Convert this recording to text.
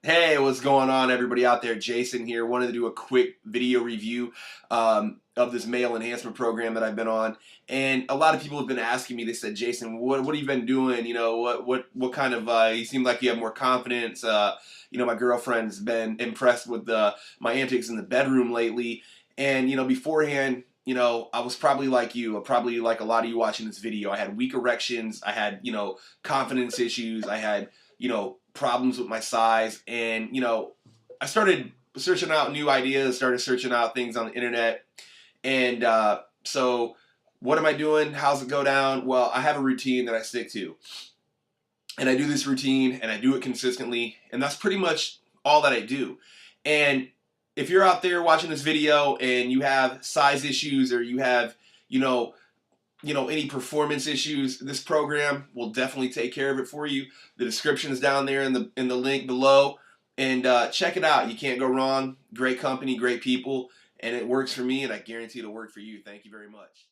Hey, what's going on, everybody out there? Jason here. Wanted to do a quick video review of this male enhancement program that I've been on, and a lot of people have been asking me. They said, "Jason, what have you been doing? You know, what kind of? You seem like you have more confidence. My girlfriend's been impressed with my antics in the bedroom lately, and beforehand." I was probably like you, probably like a lot of you watching this video. I had weak erections. I had, confidence issues. I had, problems with my size. And, I started searching out new ideas, started searching out things on the internet. And so, what am I doing? How's it go down? Well, I have a routine that I stick to. And I do this routine and I do it consistently. And that's pretty much all that I do. And if you're out there watching this video and you have size issues or you have, you know, any performance issues, this program will definitely take care of it for you. The description is down there in the link below, and check it out. You can't go wrong. Great company, great people, and it works for me, and I guarantee it'll work for you. Thank you very much.